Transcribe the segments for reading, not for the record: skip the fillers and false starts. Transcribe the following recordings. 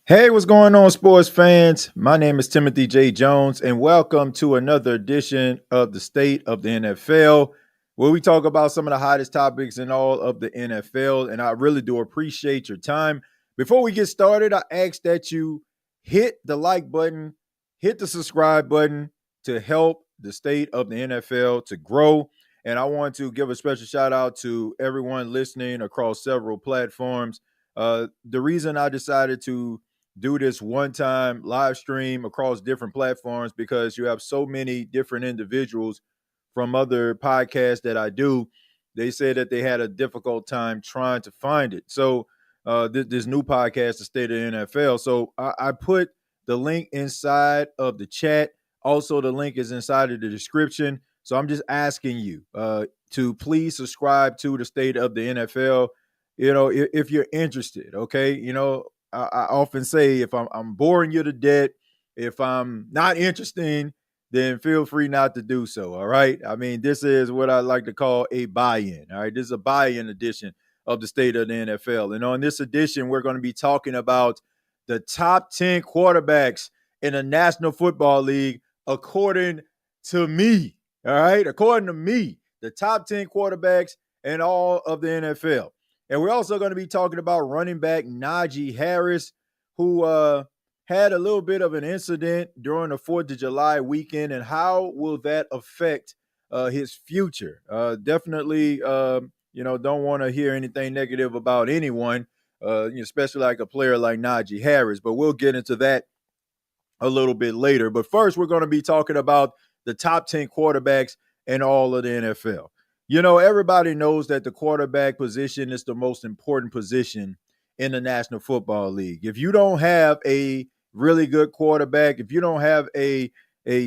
Hey, what's going on, sports fans? My name is Timothy J. Jones, and welcome to another edition of the State of the NFL, where we talk about some of the hottest topics in all of the NFL. And I really do appreciate your time. Before we get started, I ask that you hit the like button, hit the subscribe button to help the State of the NFL to grow. And I want to give a special shout out to everyone listening across several platforms. The reason I decided to do this one time live stream across different platforms because you have so many different individuals from other podcasts that I do. They said that they had a difficult time trying to find it. So, this new podcast, The State of the NFL. So, I put the link inside of the chat. Also, the link is inside of the description. So, I'm just asking you to please subscribe to The State of the NFL. If you're interested, okay. I often say if I'm boring you to death, if I'm not interesting, then feel free not to do so. All right. I mean, this is what I like to call a buy-in. All right. This is a buy-in edition of the State of the NFL. And on this edition, we're going to be talking about the top 10 quarterbacks in the National Football League, according to me. All right. According to me, the top 10 quarterbacks in all of the NFL. And we're also going to be talking about running back Najee Harris, who had a little bit of an incident during the 4th of July weekend, and how will that affect his future? Definitely, don't want to hear anything negative about anyone, especially like a player like Najee Harris, but we'll get into that a little bit later. But first, we're going to be talking about the top 10 quarterbacks in all of the NFL. Everybody knows that the quarterback position is the most important position in the National Football League. If you don't have a really good quarterback, if you don't have a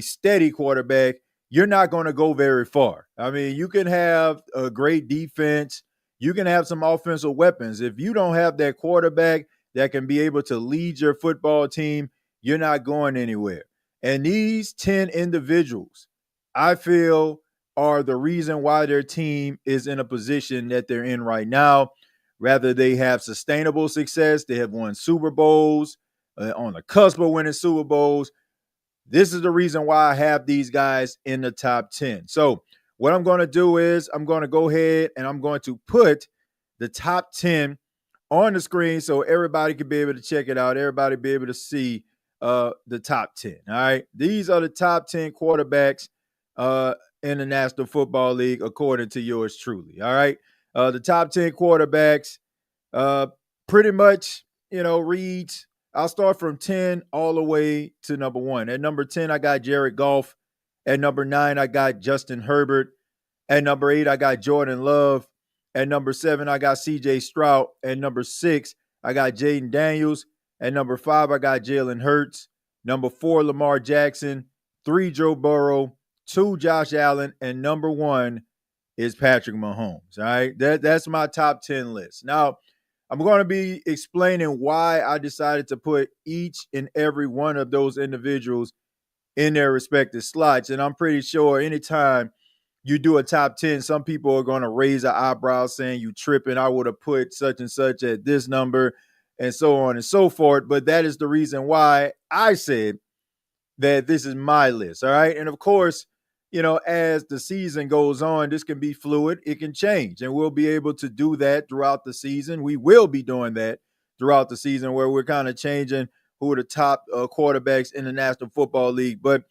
steady quarterback, you're not going to go very far. I mean, you can have a great defense, you can have some offensive weapons. If you don't have that quarterback that can be able to lead your football team, you're not going anywhere. And these 10 individuals, I feel, are the reason why their team is in a position that they're in right now. Rather, they have sustainable success. They have won Super Bowls, on the cusp of winning Super Bowls. This is the reason why I have these guys in the top 10. So what I'm going to do is I'm going to go ahead and I'm going to put the top 10 on the screen so everybody can be able to check it out. Everybody be able to see the top 10. All right. These are the top 10 quarterbacks in the National Football League, according to yours truly. All right. The top 10 quarterbacks pretty much, reads. I'll start from 10 all the way to number 1. At number 10, I got Jared Goff. At number 9, I got Justin Herbert. At number 8, I got Jordan Love. At number 7, I got CJ Stroud. At number 6, I got Jaden Daniels. At number 5, I got Jalen Hurts. Number 4, Lamar Jackson. 3, Joe Burrow. 2, Josh Allen. And number 1 is Patrick Mahomes. All right. That's my top 10 list. Now, I'm going to be explaining why I decided to put each and every one of those individuals in their respective slots. And I'm pretty sure anytime you do a top 10, some people are going to raise an eyebrow saying you tripping. I would have put such and such at this number and so on and so forth. But that is the reason why I said that this is my list. All right. And of course, as the season goes on, this can be fluid. It can change, and we'll be able to do that throughout the season. We will be doing that throughout the season where we're kind of changing who are the top quarterbacks in the National Football League. But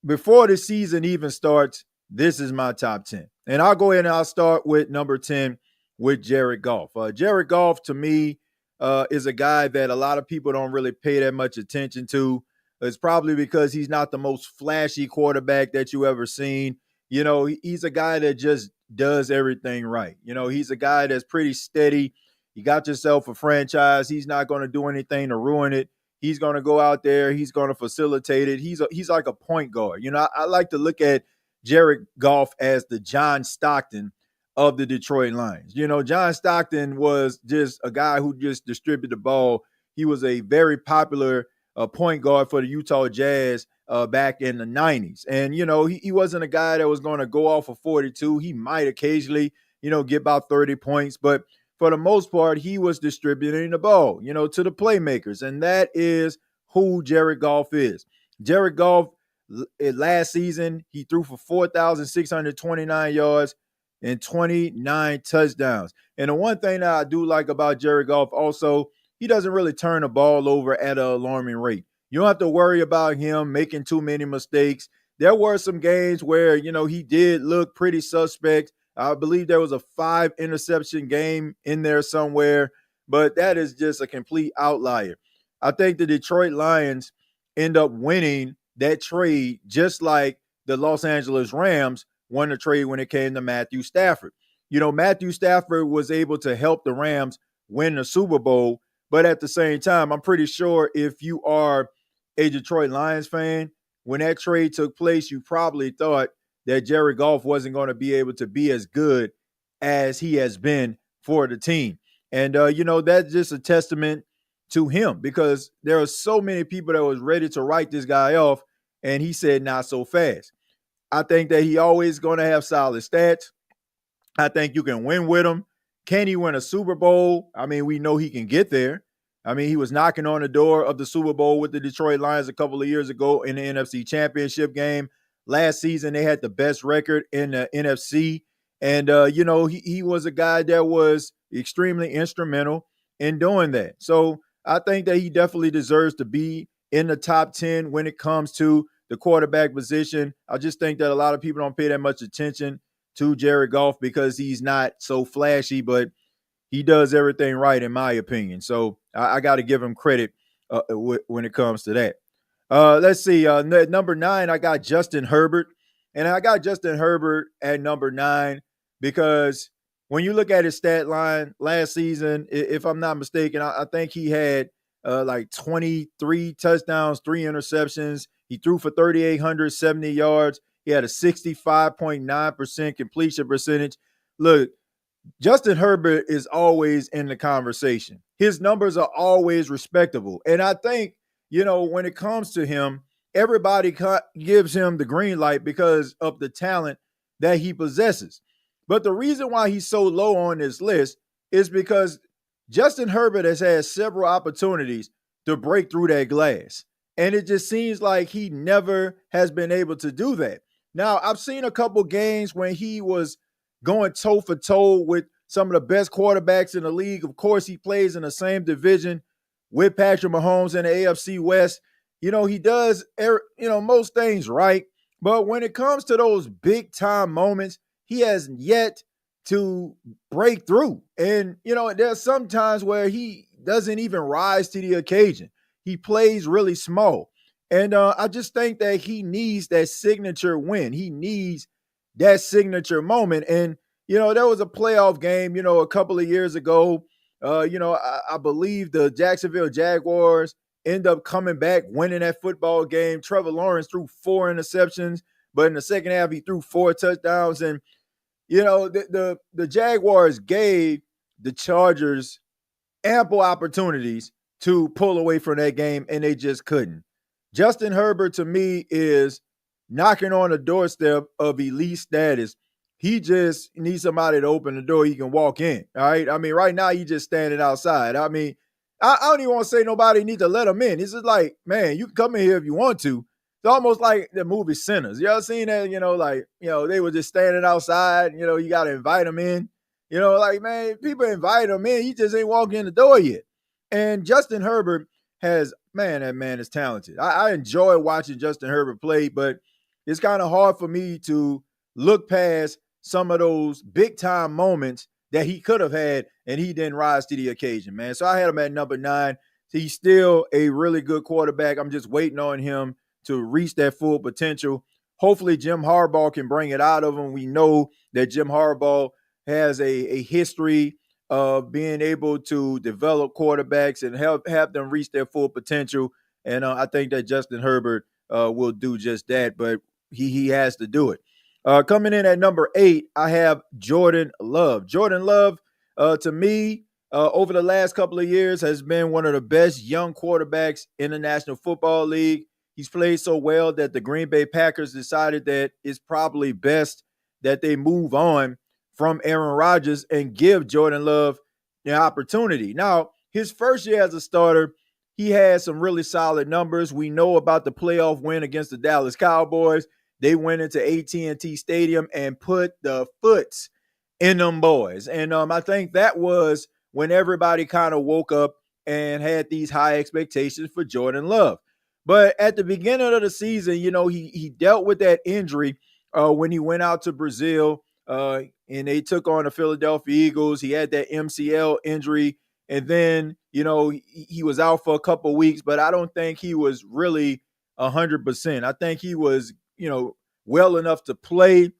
before the season even starts, this is my top 10. And I'll go ahead and I'll start with number 10 with Jared Goff. Jared Goff, to me, is a guy that a lot of people don't really pay that much attention to. It's probably because he's not the most flashy quarterback that you ever seen. He's a guy that just does everything right. He's a guy that's pretty steady. You got yourself a franchise. He's not going to do anything to ruin it. He's going to go out there. He's going to facilitate it. He's like a point guard. I like to look at Jared Goff as the John Stockton of the Detroit Lions. John Stockton was just a guy who just distributed the ball. He was a very popular point guard for the Utah Jazz back in the 90s. And, he wasn't a guy that was going to go off for 42. He might occasionally, get about 30 points. But for the most part, he was distributing the ball, to the playmakers. And that is who Jared Goff is. Jared Goff, last season, he threw for 4,629 yards and 29 touchdowns. And the one thing that I do like about Jared Goff also, he doesn't really turn the ball over at an alarming rate. You don't have to worry about him making too many mistakes. There were some games where, he did look pretty suspect. I believe there was a 5 interception game in there somewhere, but that is just a complete outlier. I think the Detroit Lions end up winning that trade just like the Los Angeles Rams won the trade when it came to Matthew Stafford. Matthew Stafford was able to help the Rams win the Super Bowl, but at the same time, I'm pretty sure if you are a Detroit Lions fan, when that trade took place, you probably thought that Jared Goff wasn't going to be able to be as good as he has been for the team. And, that's just a testament to him because there are so many people that was ready to write this guy off, and he said not so fast. I think that he always going to have solid stats. I think you can win with him. Can he win a Super Bowl? I mean, we know he can get there. I mean, he was knocking on the door of the Super Bowl with the Detroit Lions a couple of years ago in the NFC Championship game. Last season, they had the best record in the NFC. And, he was a guy that was extremely instrumental in doing that. So I think that he definitely deserves to be in the top 10 when it comes to the quarterback position. I just think that a lot of people don't pay that much attention to Jared Goff because he's not so flashy, but he does everything right, in my opinion. So I got to give him credit when it comes to that. Let's see. Number 9, I got Justin Herbert. And I got Justin Herbert at number 9 because when you look at his stat line last season, if I'm not mistaken, I think he had like 23 touchdowns, 3 interceptions. He threw for 3,870 yards. He had a 65.9% completion percentage. Look, Justin Herbert is always in the conversation. His numbers are always respectable. And I think, when it comes to him, everybody gives him the green light because of the talent that he possesses. But the reason why he's so low on this list is because Justin Herbert has had several opportunities to break through that glass. And it just seems like he never has been able to do that. Now, I've seen a couple games when he was going toe for toe with some of the best quarterbacks in the league. Of course, he plays in the same division with Patrick Mahomes in the AFC West. He does, most things right. But when it comes to those big time moments, he has yet to break through. And, there's some times where he doesn't even rise to the occasion. He plays really small. And I just think that he needs that signature win. He needs that signature moment. And, there was a playoff game, a couple of years ago. I believe the Jacksonville Jaguars end up coming back, winning that football game. Trevor Lawrence threw 4 interceptions, but in the second half, he threw 4 touchdowns. And, the Jaguars gave the Chargers ample opportunities to pull away from that game, and they just couldn't. Justin Herbert, to me, is knocking on the doorstep of elite status. He just needs somebody to open the door he can walk in, all right? I mean, right now, he's just standing outside. I mean, I don't even want to say nobody needs to let him in. It's just like, man, you can come in here if you want to. It's almost like the movie Sinners. You ever seen that? They were just standing outside. You got to invite them in. Man, people invite him in. He just ain't walking in the door yet. And Justin Herbert that man is talented. I enjoy watching Justin Herbert play, but it's kind of hard for me to look past some of those big-time moments that he could have had, and he didn't rise to the occasion, man. So I had him at number 9. He's still a really good quarterback. I'm just waiting on him to reach that full potential. Hopefully Jim Harbaugh can bring it out of him. We know that Jim Harbaugh has a history of being able to develop quarterbacks and have them reach their full potential. And I think that Justin Herbert will do just that, but he has to do it. Coming in at number 8, I have Jordan Love. Jordan Love, to me, over the last couple of years has been one of the best young quarterbacks in the National Football League. He's played so well that the Green Bay Packers decided that it's probably best that they move on from Aaron Rodgers and give Jordan Love the opportunity. Now, his first year as a starter, he had some really solid numbers. We know about the playoff win against the Dallas Cowboys. They went into AT&T Stadium and put the foots in them boys. And I think that was when everybody kind of woke up and had these high expectations for Jordan Love. But at the beginning of the season, he dealt with that injury when he went out to Brazil and they took on the Philadelphia Eagles. He had that MCL injury, and then he was out for a couple of weeks. But I don't think he was really 100%. I think he was well enough to play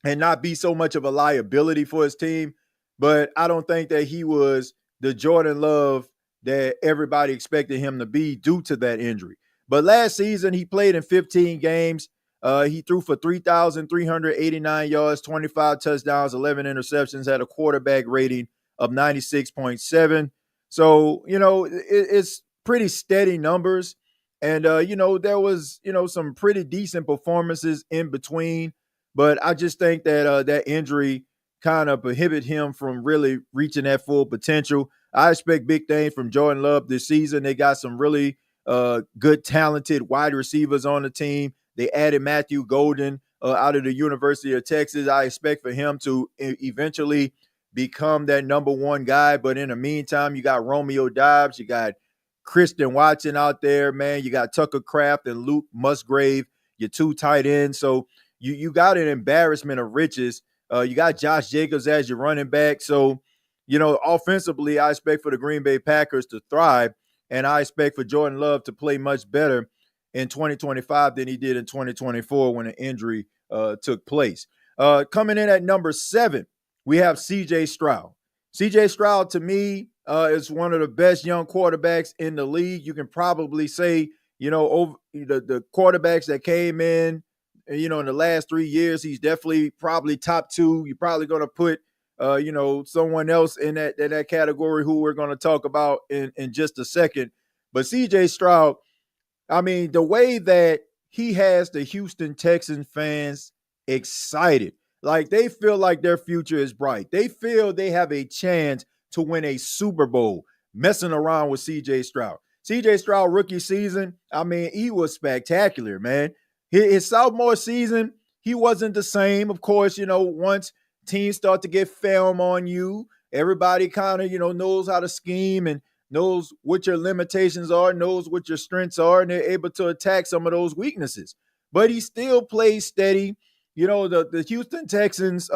and not be so much of a liability for his team. But I don't think that he was the Jordan Love that everybody expected him to be due to that injury. But last season, he played in 15 games. He threw for 3,389 yards, 25 touchdowns, 11 interceptions, had a quarterback rating of 96.7. So, it's pretty steady numbers. And, there was, some pretty decent performances in between. But I just think that that injury kind of prohibited him from really reaching that full potential. I expect big things from Jordan Love this season. They got some really good, talented wide receivers on the team. They added Matthew Golden out of the University of Texas. I expect for him to eventually become that number one guy. But in the meantime, you got Romeo Dobbs. You got Christian Watson out there, man. You got Tucker Kraft and Luke Musgrave, your two tight ends. So you got an embarrassment of riches. You got Josh Jacobs as your running back. So, offensively, I expect for the Green Bay Packers to thrive. And I expect for Jordan Love to play much better in 2025 than he did in 2024 when an injury took place. Coming in at number 7, we have C.J. Stroud. C.J. Stroud, to me, is one of the best young quarterbacks in the league. You can probably say, over the quarterbacks that came in, in the last 3 years, he's definitely probably top 2. You're probably going to put someone else in that category who we're going to talk about in just a second. But C.J. Stroud, I mean, the way that he has the Houston Texans fans excited, like they feel like their future is bright. They feel they have a chance to win a Super Bowl messing around with C.J. Stroud. C.J. Stroud rookie season, I mean, he was spectacular, man. His sophomore season, he wasn't the same. Of course, once teams start to get film on you, everybody kind of, knows how to scheme and knows what your limitations are, knows what your strengths are, and they're able to attack some of those weaknesses. But he still plays steady. The Houston Texans,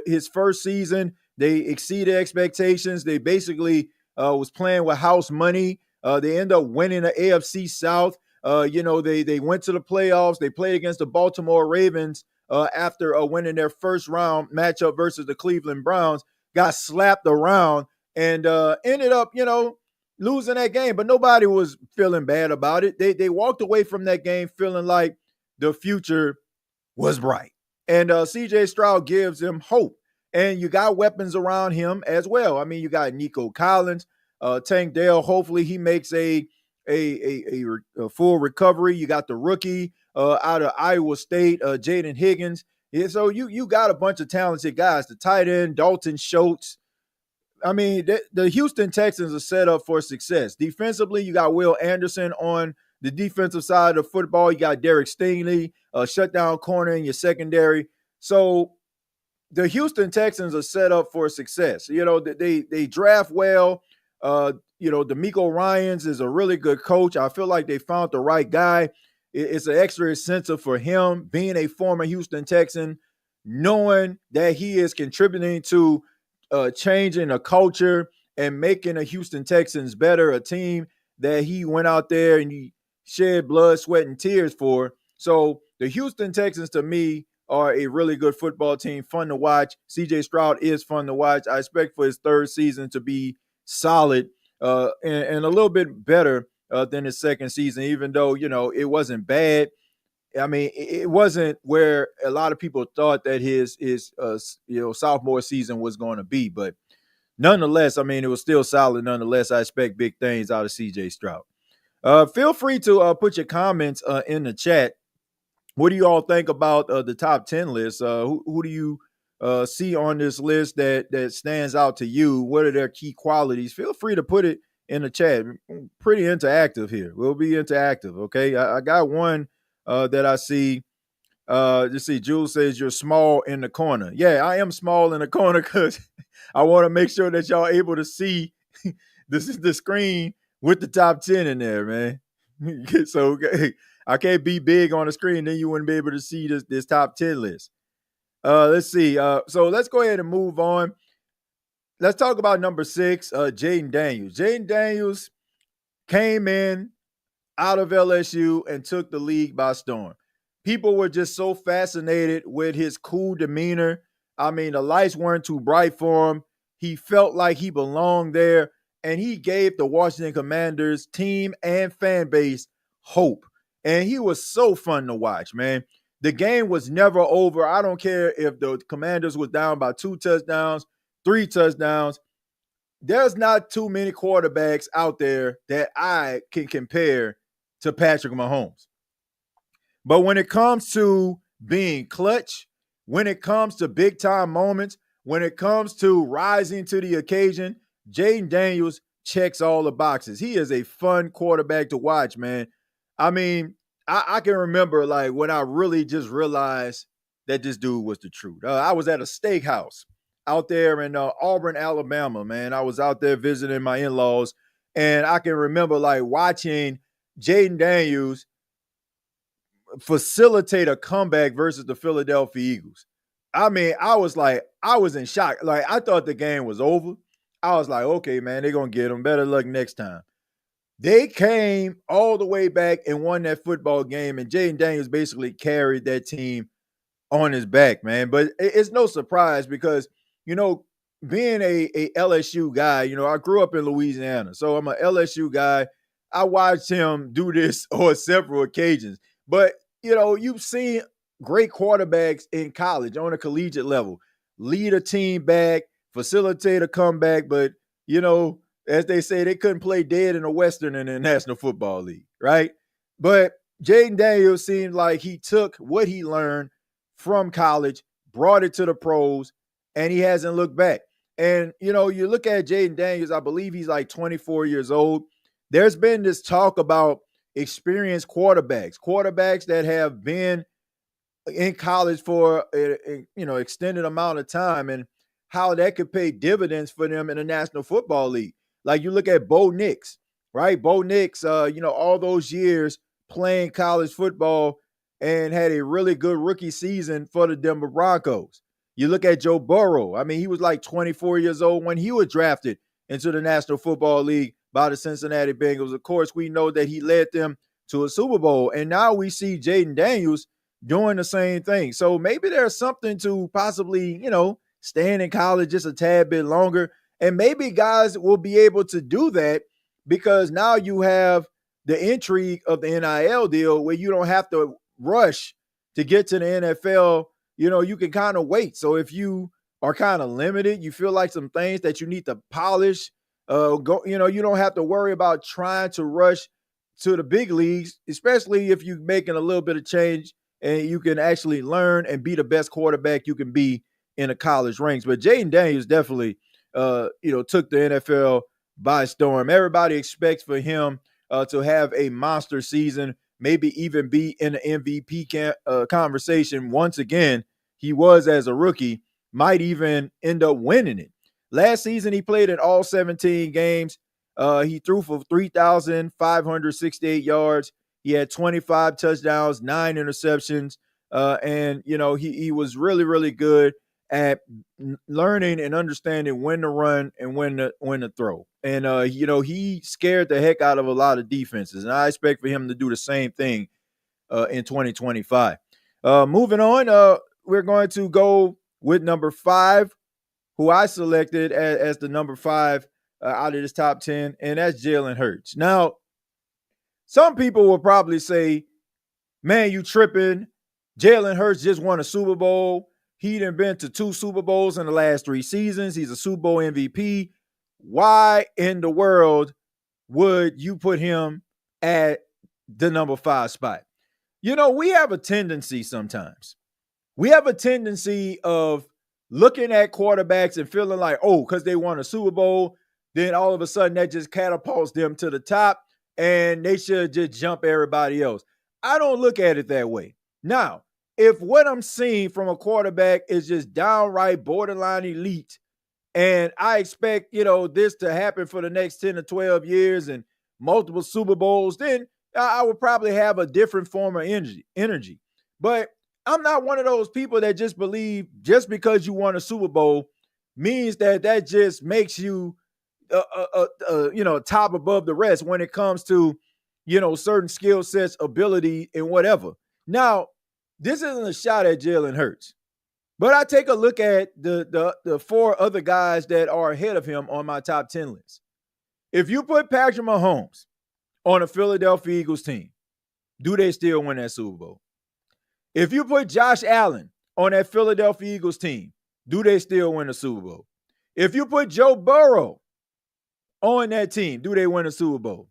his first season, they exceeded expectations. They basically was playing with house money. They end up winning the AFC South. They went to the playoffs. They played against the Baltimore Ravens after winning their first round matchup versus the Cleveland Browns, got slapped around and ended up, losing that game. But nobody was feeling bad about it. They walked away from that game feeling like the future was bright. And C.J. Stroud gives them hope. And you got weapons around him as well. I mean, you got Nico Collins, Tank Dell. Hopefully he makes a full recovery. You got the rookie out of Iowa State, Jaden Higgins. Yeah, so you got a bunch of talented guys. The tight end, Dalton Schultz. I mean, the Houston Texans are set up for success. Defensively, you got Will Anderson on the defensive side of football. You got Derek Stingley, shutdown corner in your secondary. So the Houston Texans are set up for success. They draft well. D'Amico Ryans is a really good coach. I feel like they found the right guy. It's an extra incentive for him, being a former Houston Texan, knowing that he is contributing to changing the culture and making the Houston Texans better, a team that he went out there and he shed blood, sweat, and tears for. So the Houston Texans, to me, are a really good football team, fun to watch. C.J. Stroud is fun to watch. I expect for his third season to be solid and a little bit better than his second season, even though, it wasn't bad. I mean, it wasn't where a lot of people thought that his sophomore season was going to be. But nonetheless, I mean, it was still solid. Nonetheless, I expect big things out of C.J. Stroud. Feel free to put your comments in the chat. What do you all think about the top 10 list? Who do you see on this list that stands out to you? What are their key qualities? Feel free to put it in the chat. Pretty interactive here. We'll be interactive. Okay, I got one that I see. You see, Jules says you're small in the corner. Yeah, I am small in the corner because I want to make sure that y'all able to see this is the screen with the top 10 in there, man. So I can't be big on the screen, then you wouldn't be able to see this top 10 list. Let's see. So let's go ahead and move on. Let's talk about number 6, Jaden Daniels. Jaden Daniels came in out of LSU and took the league by storm. People were just so fascinated with his cool demeanor. I mean, the lights weren't too bright for him. He felt like he belonged there, and he gave the Washington Commanders team and fan base hope. And he was so fun to watch, man. The game was never over. I don't care if the Commanders was down by 2 touchdowns, 3 touchdowns. There's not too many quarterbacks out there that I can compare to Patrick Mahomes. But when it comes to being clutch, when it comes to big time moments, when it comes to rising to the occasion, Jaden Daniels checks all the boxes. He is a fun quarterback to watch, man. I mean, I can remember like when I really just realized that this dude was the truth. I was at a steakhouse out there in Auburn, Alabama, man. I was out there visiting my in-laws, and I can remember like watching Jaden Daniels facilitate a comeback versus the Philadelphia Eagles. I mean, I was in shock. Like, I thought the game was over. I was like, okay, man, they're going to get him. Better luck next time. They came all the way back and won that football game, and Jaden Daniels basically carried that team on his back, man. But it's no surprise because, being a LSU guy, I grew up in Louisiana, so I'm an LSU guy. I watched him do this on several occasions. But, you've seen great quarterbacks in college on a collegiate level lead a team back, facilitate a comeback, but, as they say, they couldn't play dead in the Western and the National Football League, right? But Jaden Daniels seemed like he took what he learned from college, brought it to the pros, and he hasn't looked back. And, you look at Jaden Daniels, I believe he's like 24 years old. There's been this talk about experienced quarterbacks that have been in college for extended amount of time, and how that could pay dividends for them in the National Football League. Like you look at Bo Nix, right? Bo Nix, all those years playing college football and had a really good rookie season for the Denver Broncos. You look at Joe Burrow. I mean, he was like 24 years old when he was drafted into the National Football League by the Cincinnati Bengals. Of course, we know that he led them to a Super Bowl. And now we see Jaden Daniels doing the same thing. So maybe there's something to possibly, staying in college just a tad bit longer. And maybe guys will be able to do that because now you have the intrigue of the NIL deal where you don't have to rush to get to the NFL. You can kind of wait. So if you are kind of limited, you feel like some things that you need to polish, you don't have to worry about trying to rush to the big leagues, especially if you're making a little bit of change and you can actually learn and be the best quarterback you can be in the college ranks. But Jaden Daniels definitely, took the NFL by storm. Everybody expects for him to have a monster season, maybe even be in the MVP conversation once again. He was as a rookie, might even end up winning it. Last season, he played in all 17 games. He threw for 3,568 yards. He had 25 touchdowns, 9 interceptions. And he was really, really good at learning and understanding when to run and when to throw. And, he scared the heck out of a lot of defenses. And I expect for him to do the same thing in 2025. Moving on, we're going to go with number 5, who I selected as the number 5 out of this top 10, and that's Jalen Hurts. Now, some people will probably say, man, you tripping. Jalen Hurts just won a Super Bowl. He done been to 2 Super Bowls in the last 3 seasons. He's a Super Bowl MVP. Why in the world would you put him at the number 5 spot? We have a tendency sometimes. We have a tendency of looking at quarterbacks and feeling like, oh, because they won a Super Bowl, then all of a sudden that just catapults them to the top and they should just jump everybody else. I don't look at it that way. Now, if what I'm seeing from a quarterback is just downright borderline elite, and I expect, this to happen for the next 10 to 12 years and multiple Super Bowls, then I would probably have a different form of energy. But I'm not one of those people that just believe just because you won a Super Bowl means that just makes you, top above the rest when it comes to, certain skill sets, ability, and whatever. Now, this isn't a shot at Jalen Hurts, but I take a look at the four other guys that are ahead of him on my top 10 list. If you put Patrick Mahomes on a Philadelphia Eagles team, do they still win that Super Bowl? If you put Josh Allen on that Philadelphia Eagles team, do they still win the Super Bowl? If you put Joe Burrow on that team, do they win a Super Bowl?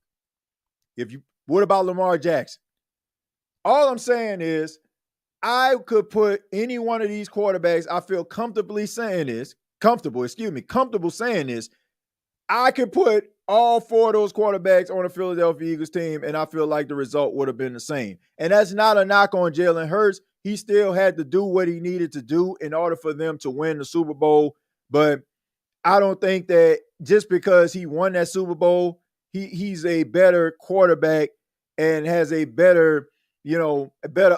What about Lamar Jackson? All I'm saying is I could put any one of these quarterbacks, I feel comfortable saying this, I could put all four of those quarterbacks on a Philadelphia Eagles team, and I feel like the result would have been the same. And that's not a knock on Jalen Hurts. He still had to do what he needed to do in order for them to win the Super Bowl. But I don't think that just because he won that Super Bowl, he's a better quarterback and has a better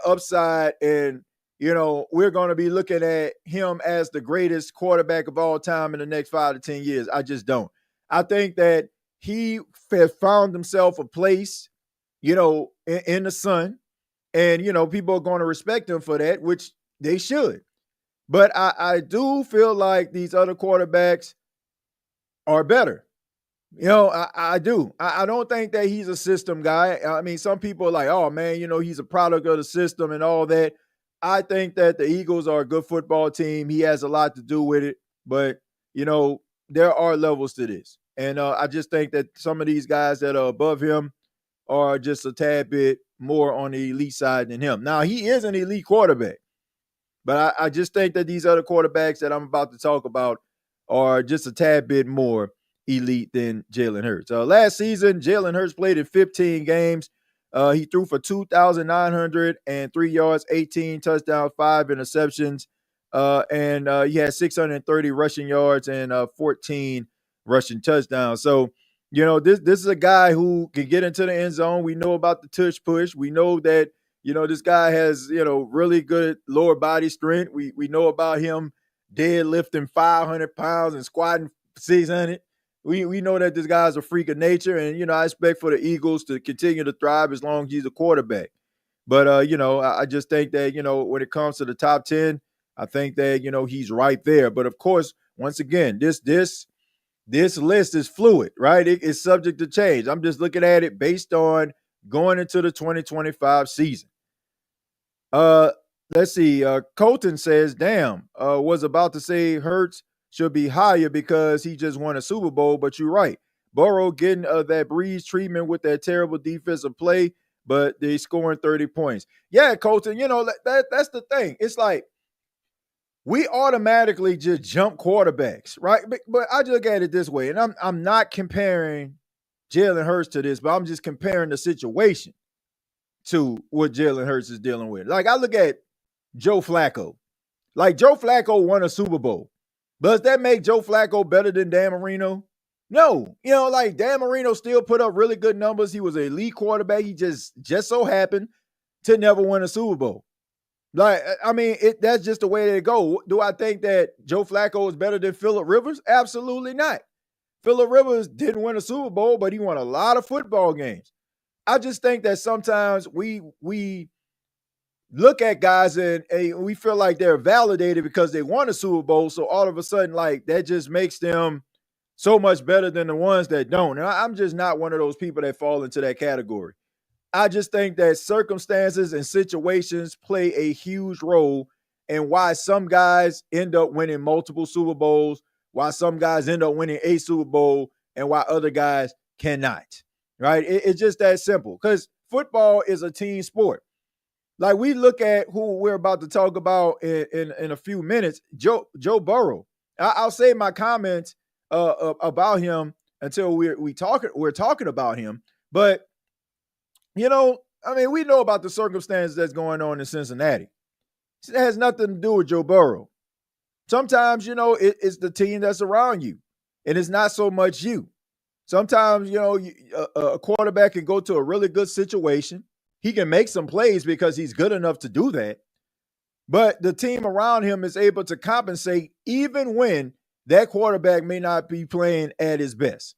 upside. And, we're going to be looking at him as the greatest quarterback of all time in the next 5 to 10 years. I just don't. I think that he has found himself a place, in the sun. And, people are going to respect him for that, which they should. But I do feel like these other quarterbacks are better. I do. I don't think that he's a system guy. I mean, some people are like, oh, man, he's a product of the system and all that. I think that the Eagles are a good football team. He has a lot to do with it. But, there are levels to this. And I just think that some of these guys that are above him are just a tad bit more on the elite side than him. Now, he is an elite quarterback. But I just think that these other quarterbacks that I'm about to talk about are just a tad bit more elite than Jalen Hurts. Last season, Jalen Hurts played in 15 games. He threw for 2,903 yards, 18 touchdowns, 5 interceptions, and he had 630 rushing yards and 14 rushing touchdowns. So, this is a guy who can get into the end zone. We know about the tush push. We know that, this guy has, really good lower body strength. We know about him deadlifting 500 pounds and squatting 600. We know that this guy's a freak of nature, and, I expect for the Eagles to continue to thrive as long as he's a quarterback. But, I just think that, when it comes to the top 10, I think that, he's right there. But, of course, once again, this list is fluid, right? It's subject to change. I'm just looking at it based on going into the 2025 season. Let's see. Colton says, damn, was about to say Hurts should be higher because he just won a Super Bowl, but you're right. Burrow getting that Breeze treatment with that terrible defensive play, but they scoring 30 points. Yeah, Colton, that's the thing. It's like we automatically just jump quarterbacks, right? But I just look at it this way, and I'm not comparing Jalen Hurts to this, but I'm just comparing the situation to what Jalen Hurts is dealing with. Like, I look at Joe Flacco. Like, Joe Flacco won a Super Bowl. Does that make Joe Flacco better than Dan Marino? No. Dan Marino still put up really good numbers. He was an elite quarterback. He just so happened to never win a Super Bowl. Like, I mean, that's just the way they go. Do I think that Joe Flacco is better than Phillip Rivers? Absolutely not. Phillip Rivers didn't win a Super Bowl, but he won a lot of football games. I just think that sometimes we look at guys and we feel like they're validated because they won a Super Bowl. So all of a sudden, like, that just makes them so much better than the ones that don't. And I'm just not one of those people that fall into that category. I just think that circumstances and situations play a huge role in why some guys end up winning multiple Super Bowls, why some guys end up winning a Super Bowl, and why other guys cannot, right? It's just that simple because football is a team sport. Like we look at who we're about to talk about in a few minutes, Joe Burrow. I'll save my comments about him until we're talking about him. But I mean, we know about the circumstances that's going on in Cincinnati. It has nothing to do with Joe Burrow. Sometimes, it's the team that's around you, and it's not so much you. Sometimes, a quarterback can go to a really good situation. He can make some plays because he's good enough to do that. But the team around him is able to compensate even when that quarterback may not be playing at his best.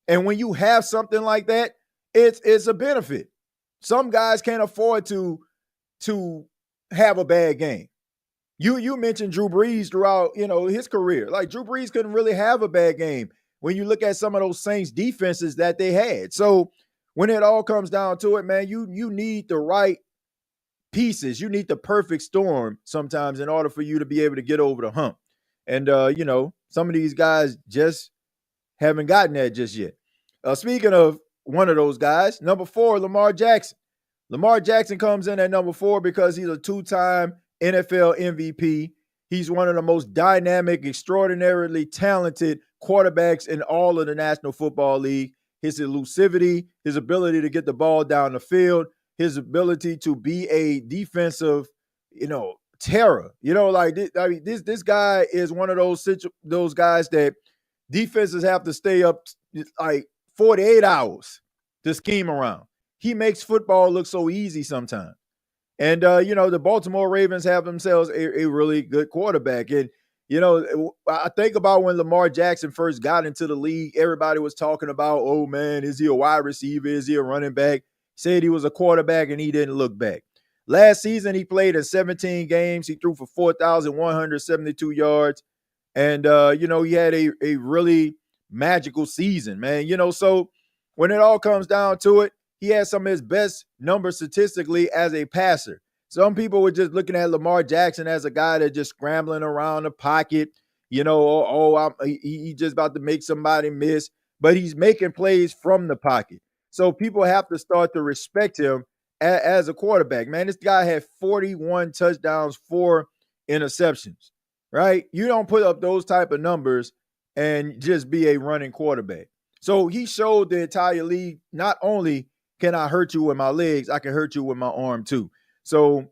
And when you have something like that, it's a benefit. Some guys can't afford to have a bad game. You mentioned Drew Brees throughout, his career. Like Drew Brees couldn't really have a bad game when you look at some of those Saints defenses that they had. So when it all comes down to it, man, you need the right pieces. You need the perfect storm sometimes in order for you to be able to get over the hump. And some of these guys just haven't gotten that just yet. Speaking of one of those guys, number 4, Lamar Jackson. Lamar Jackson comes in at number 4 because he's a 2-time NFL MVP. He's one of the most dynamic, extraordinarily talented quarterbacks in all of the National Football League. His elusivity, his ability to get the ball down the field, his ability to be a defensive, terror. This guy is one of those guys that defenses have to stay up like 48 hours to scheme around. He makes football look so easy sometimes. And, the Baltimore Ravens have themselves a really good quarterback. And, I think about when Lamar Jackson first got into the league, everybody was talking about, oh, man, is he a wide receiver? Is he a running back? Said he was a quarterback, and he didn't look back. Last season, he played in 17 games. He threw for 4,172 yards. And, he had a really magical season, man. So when it all comes down to it, he had some of his best numbers statistically as a passer. Some people were just looking at Lamar Jackson as a guy that's just scrambling around the pocket, he just about to make somebody miss, but he's making plays from the pocket. So people have to start to respect him as a quarterback. Man, this guy had 41 touchdowns, 4 interceptions, right? You don't put up those type of numbers and just be a running quarterback. So he showed the entire league, not only can I hurt you with my legs, I can hurt you with my arm too. So,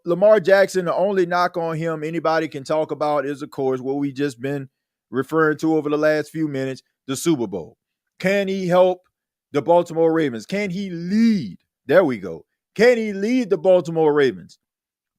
Lamar Jackson, the only knock on him anybody can talk about is, of course, what we just been referring to over the last few minutes, the Super Bowl. Can he help the Baltimore Ravens? Can he lead? There we go. Can he lead the Baltimore Ravens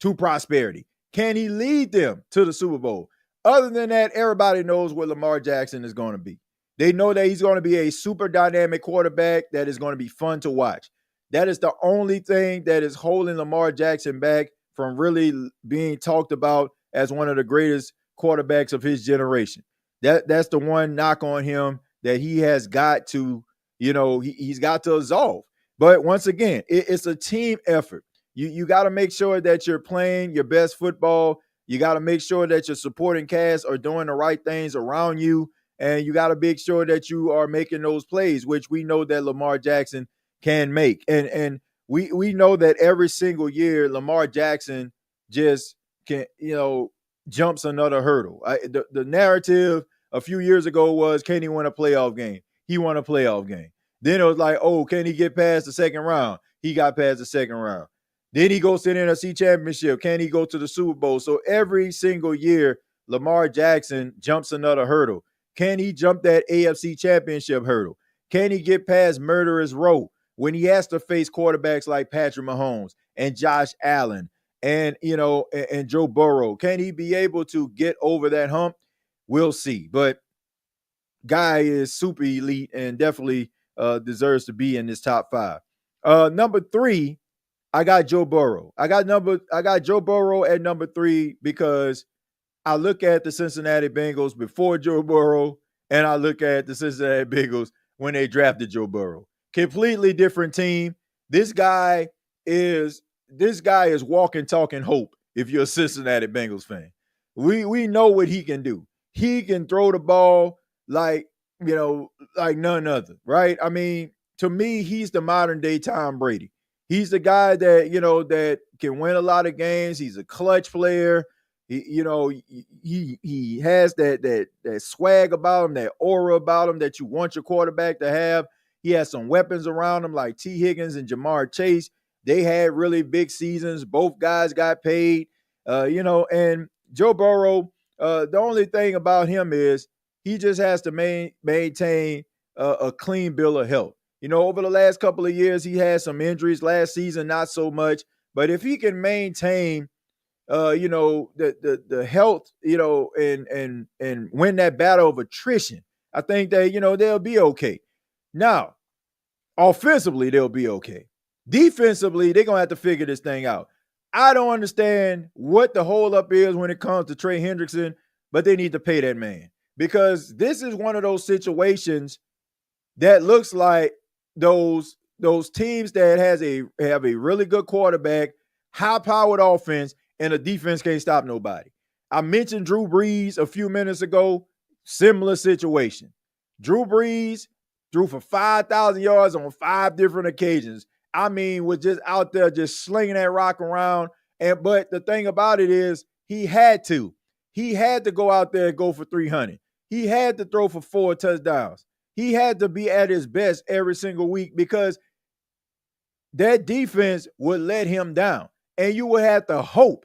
to prosperity? Can he lead them to the Super Bowl? Other than that, everybody knows what Lamar Jackson is going to be. They know that he's going to be a super dynamic quarterback that is going to be fun to watch. That is the only thing that is holding Lamar Jackson back from really being talked about as one of the greatest quarterbacks of his generation. That's the one knock on him that he has got to, he's got to absolve. But once again, it's a team effort. You got to make sure that you're playing your best football. You got to make sure that your supporting cast are doing the right things around you. And you got to make sure that you are making those plays, which we know that Lamar Jackson can make. And we know that every single year, Lamar Jackson just can, jumps another hurdle. The narrative a few years ago was, can he win a playoff game? He won a playoff game. Then it was like, oh, can he get past the second round? He got past the second round. Then he goes to the NFC Championship. Can he go to the Super Bowl? So every single year, Lamar Jackson jumps another hurdle. Can he jump that AFC Championship hurdle? Can he get past murderous row when he has to face quarterbacks like Patrick Mahomes and Josh Allen and Joe Burrow? Can he be able to get over that hump? We'll see. But guy is super elite and definitely deserves to be in this top 5. Number 3, I got Joe Burrow. I got Joe Burrow at number 3 because I look at the Cincinnati Bengals before Joe Burrow, and I look at the Cincinnati Bengals when they drafted Joe Burrow. Completely different team. This guy is walking, talking hope if you're a Cincinnati Bengals fan. We know what he can do. He can throw the ball like none other, right? I mean, to me, he's the modern day Tom Brady. He's the guy that, that can win a lot of games. He's a clutch player. He has that swag about him, that aura about him that you want your quarterback to have. He has some weapons around him like T. Higgins and Jamar Chase. They had really big seasons. Both guys got paid. And Joe Burrow, the only thing about him is he just has to maintain a clean bill of health. Over the last couple of years, he had some injuries. Last season, not so much. But if he can maintain, the health, and win that battle of attrition, I think that, they'll be okay. Now, offensively, they'll be okay. Defensively, they're going to have to figure this thing out. I don't understand what the holdup is when it comes to Trey Hendrickson, but they need to pay that man because this is one of those situations that looks like those teams that have a really good quarterback, high-powered offense, and a defense can't stop nobody. I mentioned Drew Brees a few minutes ago. Similar situation. Drew Brees threw for 5,000 yards on 5 different occasions. I mean, was just out there just slinging that rock around. But the thing about it is he had to. He had to go out there and go for 300. He had to throw for 4 touchdowns. He had to be at his best every single week because that defense would let him down. And you would have to hope,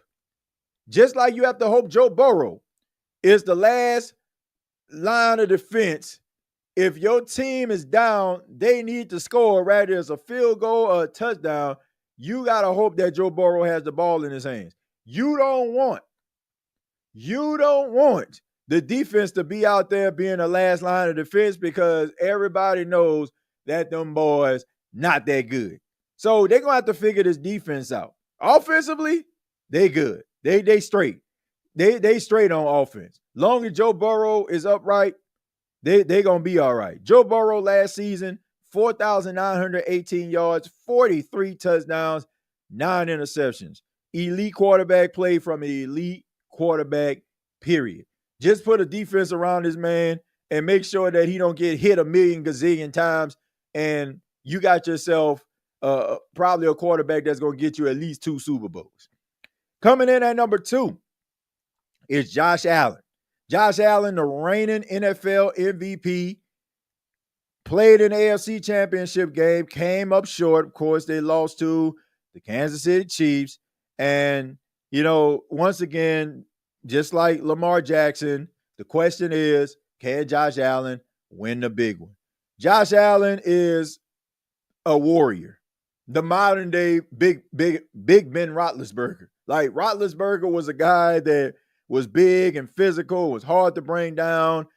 just like you have to hope Joe Burrow is the last line of defense. If your team is down, they need to score, whether it's a field goal or a touchdown. You got to hope that Joe Burrow has the ball in his hands. You don't want the defense to be out there being the last line of defense because everybody knows that them boys not that good. So they're going to have to figure this defense out. Offensively, they good. They straight. They straight on offense. Long as Joe Burrow is upright, they going to be all right. Joe Burrow last season, 4,918 yards, 43 touchdowns, 9 interceptions. Elite quarterback play from an elite quarterback, period. Just put a defense around this man and make sure that he don't get hit a million gazillion times, and you got yourself probably a quarterback that's going to get you at least 2 Super Bowls. Coming in at number 2 is Josh Allen. Josh Allen, the reigning NFL MVP, played in the AFC Championship game, came up short. Of course, they lost to the Kansas City Chiefs. And, once again, just like Lamar Jackson, the question is, can Josh Allen win the big one? Josh Allen is a warrior. The modern day big Ben Roethlisberger. Like Roethlisberger was a guy that was big and physical, was hard to bring down,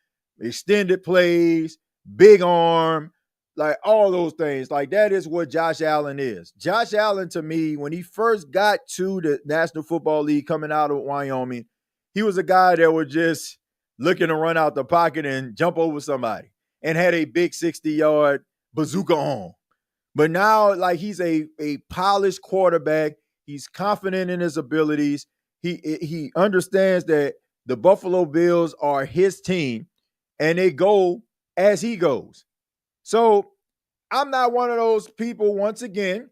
extended plays, big arm, like all those things. Like that is what Josh Allen is. Josh Allen, to me, when he first got to the National Football League coming out of Wyoming, he was a guy that was just looking to run out the pocket and jump over somebody and had a big 60-yard bazooka arm. But now, like, he's a polished quarterback. He's confident in his abilities. He understands that the Buffalo Bills are his team, and they go as he goes. So I'm not one of those people, once again,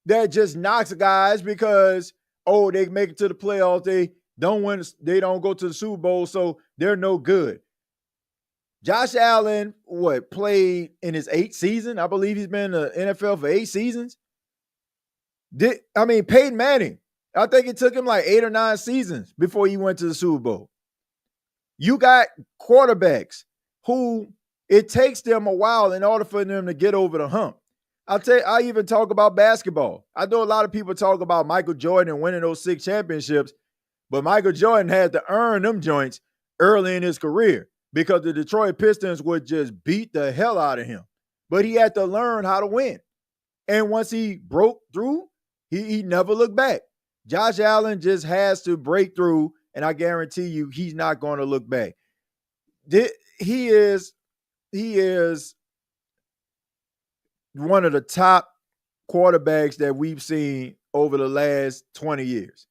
that just knocks guys because, they make it to the playoffs. They don't win. They don't go to the Super Bowl, so they're no good. Josh Allen, played in his 8th season? I believe he's been in the NFL for 8 seasons. Peyton Manning, I think it took him like 8 or 9 seasons before he went to the Super Bowl. You got quarterbacks who it takes them a while in order for them to get over the hump. I even talk about basketball. I know a lot of people talk about Michael Jordan and winning those 6 championships, but Michael Jordan had to earn them joints early in his career because the Detroit Pistons would just beat the hell out of him. But he had to learn how to win. And once he broke through, he never looked back. Josh Allen just has to break through, and I guarantee you he's not going to look back. He is one of the top quarterbacks that we've seen over the last 20 years.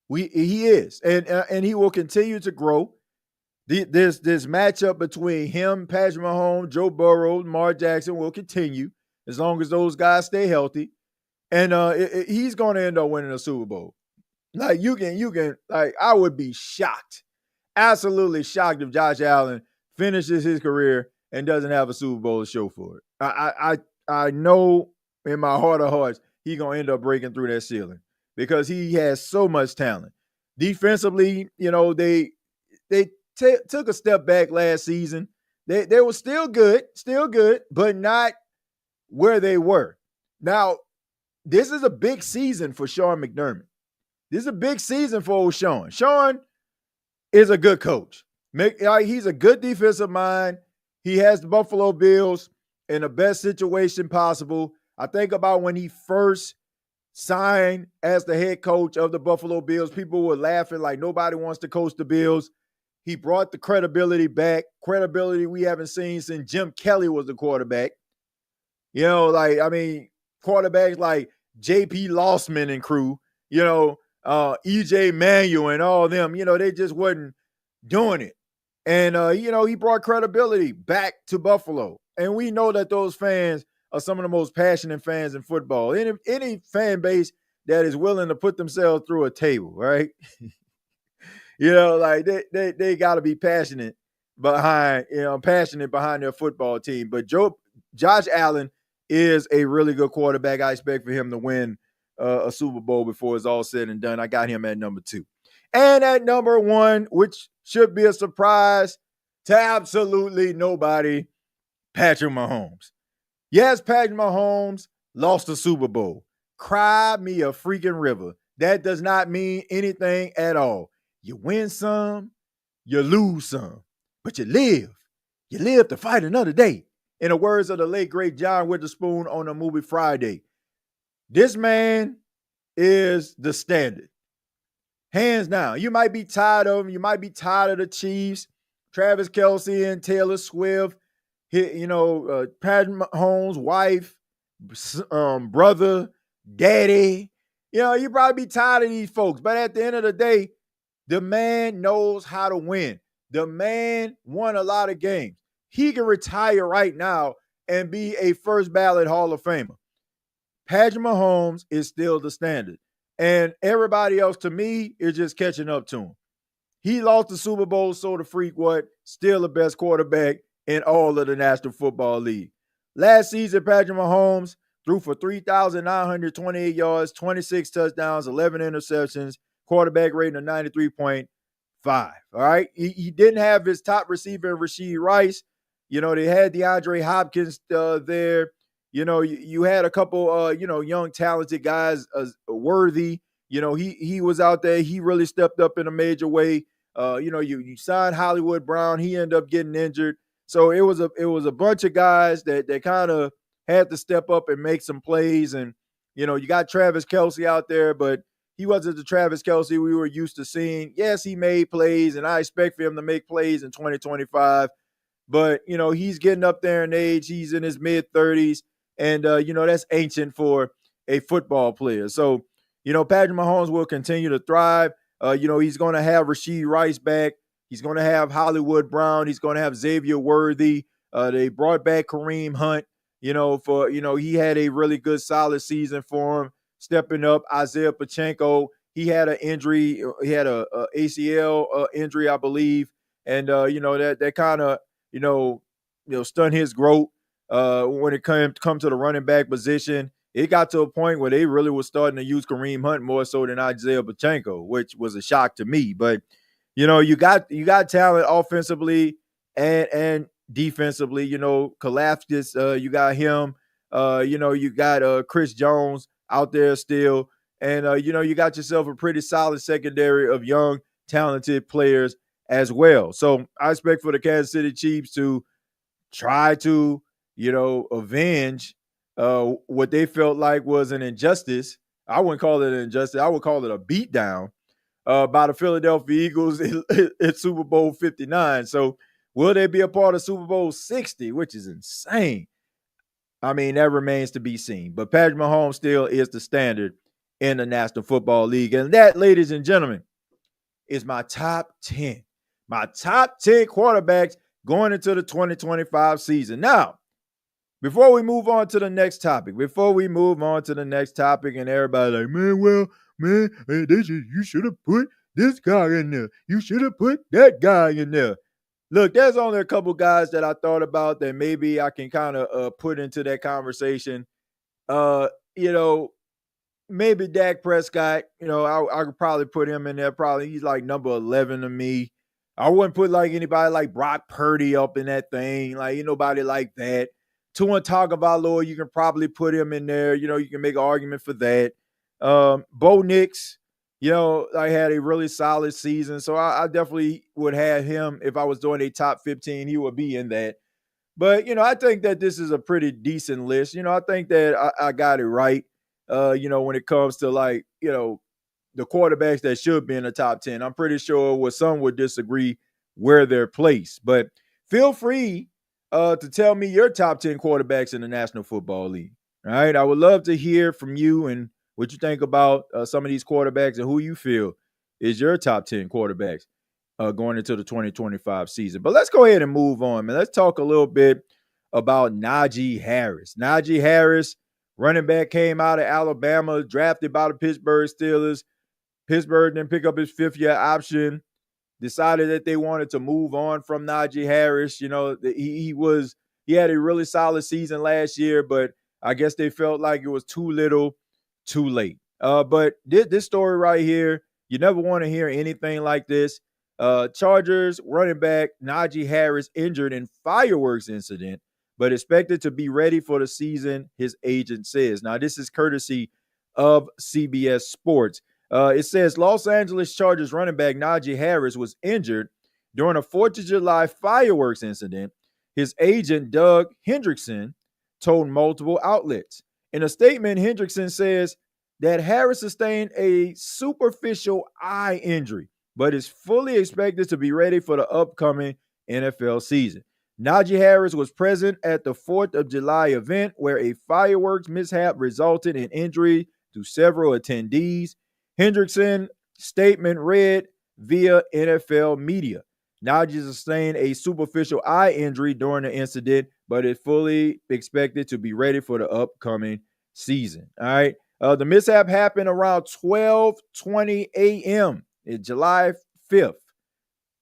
He is, and he will continue to grow. This matchup between him, Patrick Mahomes, Joe Burrow, Lamar Jackson will continue as long as those guys stay healthy. And he's going to end up winning a Super Bowl. Like you can like I would be shocked, absolutely shocked if Josh Allen finishes his career and doesn't have a Super Bowl to show for it. I know in my heart of hearts he's gonna end up breaking through that ceiling because he has so much talent. Defensively, they took a step back last season. They were still good, but not where they were. Now, this is a big season for Sean McDermott. This is a big season for old Sean. Sean is a good coach. He's a good defensive mind. He has the Buffalo Bills in the best situation possible. I think about when he first signed as the head coach of the Buffalo Bills, people were laughing like nobody wants to coach the Bills. He brought the credibility back, credibility we haven't seen since Jim Kelly was the quarterback. Quarterbacks like J.P. Lossman and crew, E.J. Manuel and all them, they just wasn't doing it. And, he brought credibility back to Buffalo. And we know that those fans are some of the most passionate fans in football. Any fan base that is willing to put themselves through a table, right? They got to be passionate behind their football team. But Josh Allen is a really good quarterback. I expect for him to win a Super Bowl before it's all said and done. I got him at number 2. And at number 1, which should be a surprise to absolutely nobody, Patrick Mahomes. Yes, Patrick Mahomes lost the Super Bowl. Cry me a freaking river. That does not mean anything at all. You win some, you lose some, but you live. You live to fight another day. In the words of the late, great John Witherspoon on the movie Friday, this man is the standard. Hands down. You might be tired of him. You might be tired of the Chiefs, Travis Kelce and Taylor Swift, Patrick Mahomes' wife, brother, daddy. You probably be tired of these folks. But at the end of the day, the man knows how to win. The man won a lot of games. He can retire right now and be a first ballot Hall of Famer. Patrick Mahomes is still the standard. And everybody else, to me, is just catching up to him. He lost the Super Bowl, so the freak what? Still the best quarterback in all of the National Football League. Last season, Patrick Mahomes threw for 3,928 yards, 26 touchdowns, 11 interceptions, quarterback rating of 93.5. All right. He didn't have his top receiver, Rashee Rice. They had DeAndre Hopkins there. You had a couple, young, talented guys, Worthy. He was out there. He really stepped up in a major way. You signed Hollywood Brown. He ended up getting injured. So it was a bunch of guys that kind of had to step up and make some plays. And, you got Travis Kelce out there, but he wasn't the Travis Kelce we were used to seeing. Yes, he made plays, and I expect for him to make plays in 2025. But, he's getting up there in age. He's in his mid-30s. And, that's ancient for a football player. So, Patrick Mahomes will continue to thrive. He's going to have Rashee Rice back. He's going to have Hollywood Brown. He's going to have Xavier Worthy. They brought back Kareem Hunt, he had a really good, solid season for him, stepping up. Isaiah Pacheco, he had an injury. He had a ACL injury, I believe. And, that kind of, stunned his growth. When it come to the running back position, it got to a point where they really were starting to use Kareem Hunt more so than Isaiah Pacheco, which was a shock to me. But you got talent offensively and defensively. Kalafdis, you got him. You got Chris Jones out there still, and you got yourself a pretty solid secondary of young, talented players as well. So I expect for the Kansas City Chiefs to try to avenge what they felt like was an injustice. I wouldn't call it an injustice. I would call it a beatdown by the Philadelphia Eagles at Super Bowl 59. So will they be a part of Super Bowl 60, which is insane? I mean, that remains to be seen. But Patrick Mahomes still is the standard in the National Football League. And that, ladies and gentlemen, is my top 10. My top 10 quarterbacks going into the 2025 season. Now, before we move on to the next topic, and everybody like, man, well, man, you should have put this guy in there. You should have put that guy in there. Look, there's only a couple guys that I thought about that maybe I can kind of put into that conversation. Uh, you know, maybe Dak Prescott. I could probably put him in there. Probably he's like number 11 to me. I wouldn't put like anybody like Brock Purdy up in that thing. Like ain't nobody like that. Tua Tagovailoa, you can probably put him in there. You can make an argument for that. Bo Nix, I had a really solid season. So I definitely would have him if I was doing a top 15. He would be in that. But, I think that this is a pretty decent list. I think that I got it right, when it comes to like, the quarterbacks that should be in the top 10. I'm pretty sure some would disagree where they're placed. But feel free to tell me your top 10 quarterbacks in the National Football League. All right. I would love to hear from you and what you think about some of these quarterbacks and who you feel is your top 10 quarterbacks going into the 2025 season. But let's go ahead and move on, man. Let's talk a little bit about Najee Harris. Najee Harris, running back, came out of Alabama, drafted by the Pittsburgh Steelers. Pittsburgh didn't pick up his fifth-year option, decided that they wanted to move on from Najee Harris. He had a really solid season last year, but I guess they felt like it was too little, too late. But this story right here, you never want to hear anything like this. Chargers running back Najee Harris injured in fireworks incident, but expected to be ready for the season, his agent says. Now, this is courtesy of CBS Sports. It says Los Angeles Chargers running back Najee Harris was injured during a 4th of July fireworks incident. His agent, Doug Hendrickson, told multiple outlets. In a statement, Hendrickson says that Harris sustained a superficial eye injury, but is fully expected to be ready for the upcoming NFL season. Najee Harris was present at the 4th of July event where a fireworks mishap resulted in injury to several attendees. Hendrickson's statement read via NFL media. Najee sustained a superficial eye injury during the incident, but is fully expected to be ready for the upcoming season. All right. The mishap happened around 12:20 a.m. July 5th.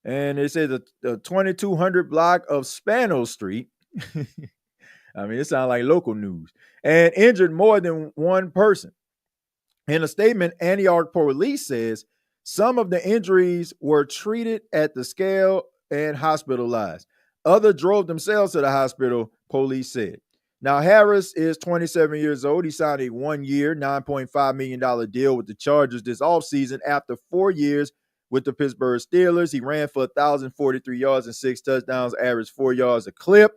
And it says the 2200 block of Spano Street. I mean, it sounds like local news. And injured more than one person. In a statement, Antioch Police says some of the injuries were treated at the scale and hospitalized. Others drove themselves to the hospital, police said. Now, Harris is 27 years old. He signed a 1-year, $9.5 million deal with the Chargers this offseason after 4 years with the Pittsburgh Steelers. He ran for 1,043 yards and 6 touchdowns, averaged 4 yards a clip.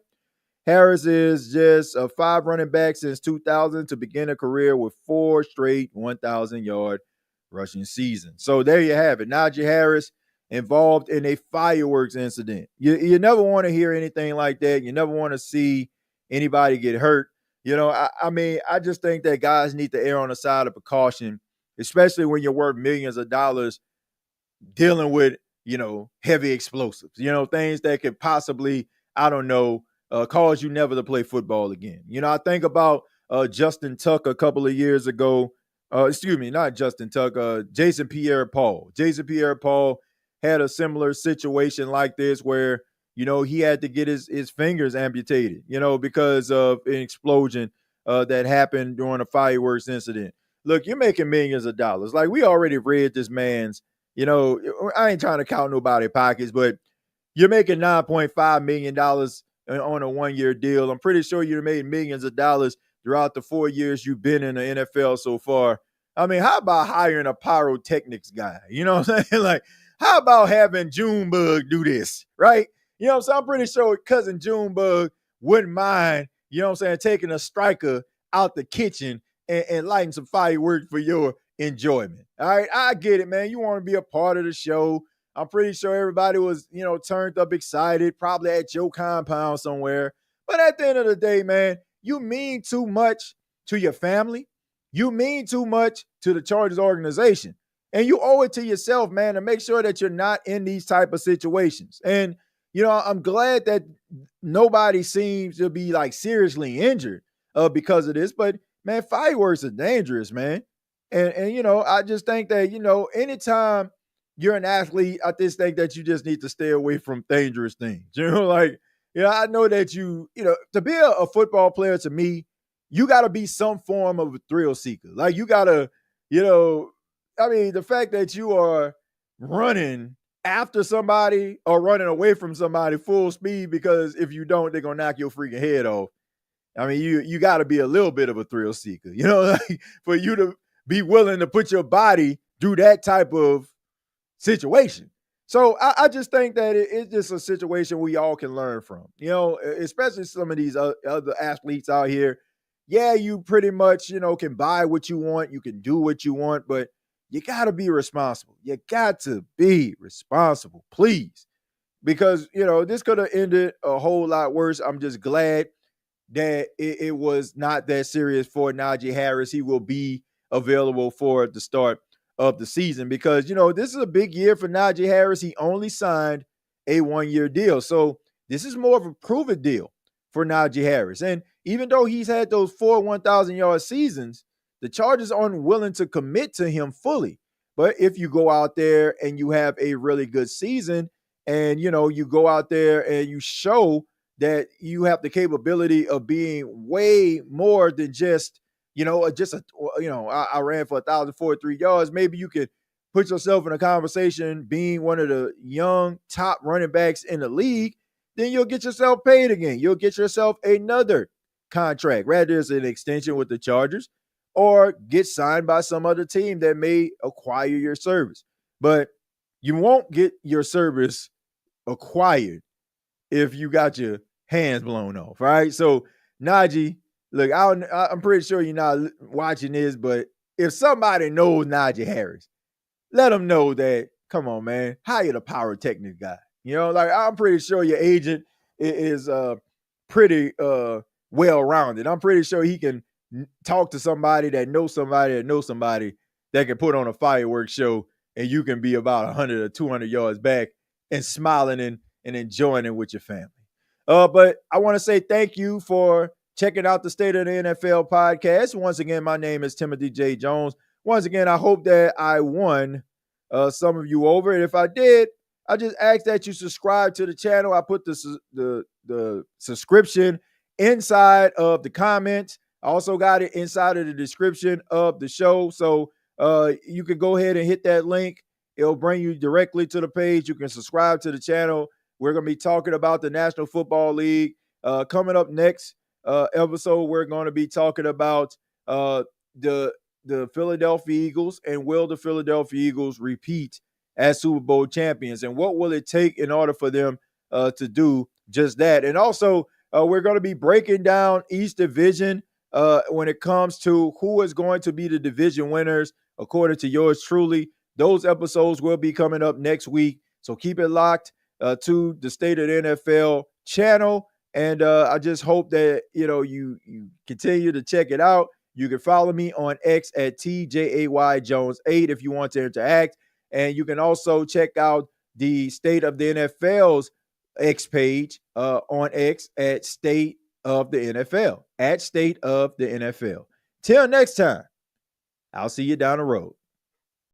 Harris is just a 5 running back since 2000 to begin a career with 4 straight 1,000-yard rushing seasons. So there you have it. Najee Harris involved in a fireworks incident. You never want to hear anything like that. You never want to see anybody get hurt. I just think that guys need to err on the side of precaution, especially when you're worth millions of dollars dealing with, heavy explosives, things that could possibly, cause you never to play football again. I think about Justin Tuck a couple of years ago. Not Justin Tuck, Jason Pierre-Paul. Jason Pierre-Paul had a similar situation like this where, he had to get his fingers amputated, because of an explosion that happened during a fireworks incident. Look, you're making millions of dollars. Like, we already read this man's, I ain't trying to count nobody's pockets, but you're making $9.5 million on a 1-year deal. I'm pretty sure you made millions of dollars throughout the 4 years you've been in the NFL so far. I mean, how about hiring a pyrotechnics guy? You know what I'm saying? Like, how about having Junebug do this, right? So I'm pretty sure cousin Junebug wouldn't mind, taking a striker out the kitchen and lighting some fireworks for your enjoyment. All right, I get it, man. You want to be a part of the show. I'm pretty sure everybody was, turned up excited, probably at your compound somewhere. But at the end of the day, man, you mean too much to your family. You mean too much to the Chargers organization. And you owe it to yourself, man, to make sure that you're not in these type of situations. And, I'm glad that nobody seems to be like seriously injured because of this. But man, fireworks are dangerous, man. And I just think that anytime you're an athlete, I just think that you just need to stay away from dangerous things. Like I know that to be a football player, to me, you got to be some form of a thrill seeker. Like you got to, I mean, the fact that you are running after somebody or running away from somebody full speed, because if you don't, they're gonna knock your freaking head off. I mean, you got to be a little bit of a thrill seeker, like for you to be willing to put your body through that type of situation. So I just think that it's just a situation we all can learn from, especially some of these other athletes out here. Yeah, you pretty much, can buy what you want, you can do what you want, but you got to be responsible. You got to be responsible, please. Because, this could have ended a whole lot worse. I'm just glad that it was not that serious for Najee Harris. He will be available for the start of the season because, this is a big year for Najee Harris. He only signed a 1-year deal. So this is more of a proven deal for Najee Harris. And even though he's had those 4 1,000-yard seasons, the Chargers aren't willing to commit to him fully. But if you go out there and you have a really good season and, you go out there and you show that you have the capability of being way more than just, I ran for 1,043 yards. Maybe you could put yourself in a conversation being one of the young top running backs in the league, then you'll get yourself paid again. You'll get yourself another contract, rather it's an extension with the Chargers, or get signed by some other team that may acquire your service. But you won't get your service acquired if you got your hands blown off, right? So, Najee, look, I'm pretty sure you're not watching this, but if somebody knows Najee Harris, let them know that, come on, man, hire the pyrotechnic guy. Like I'm pretty sure your agent is pretty well-rounded. I'm pretty sure he can talk to somebody that knows somebody that can put on a fireworks show and you can be about 100 or 200 yards back and smiling and enjoying it with your family. But I want to say thank you for checking out the State of the NFL podcast. Once again, my name is Timothy J. Jones. Once again, I hope that I won some of you over. And if I did, I just ask that you subscribe to the channel. I put the subscription inside of the comments. I also got it inside of the description of the show. So you can go ahead and hit that link. It'll bring you directly to the page. You can subscribe to the channel. We're going to be talking about the National Football League. Coming up next episode, we're going to be talking about the Philadelphia Eagles, and will the Philadelphia Eagles repeat as Super Bowl champions, and what will it take in order for them to do just that. And also, we're going to be breaking down each division when it comes to who is going to be the division winners, according to yours truly. Those episodes will be coming up next week, so keep it locked to the State of the NFL channel. And I just hope that, you continue to check it out. You can follow me on X at TJAYJones8 if you want to interact. And you can also check out the State of the NFL's X page on X at State of the NFL, at State of the NFL. Till next time, I'll see you down the road.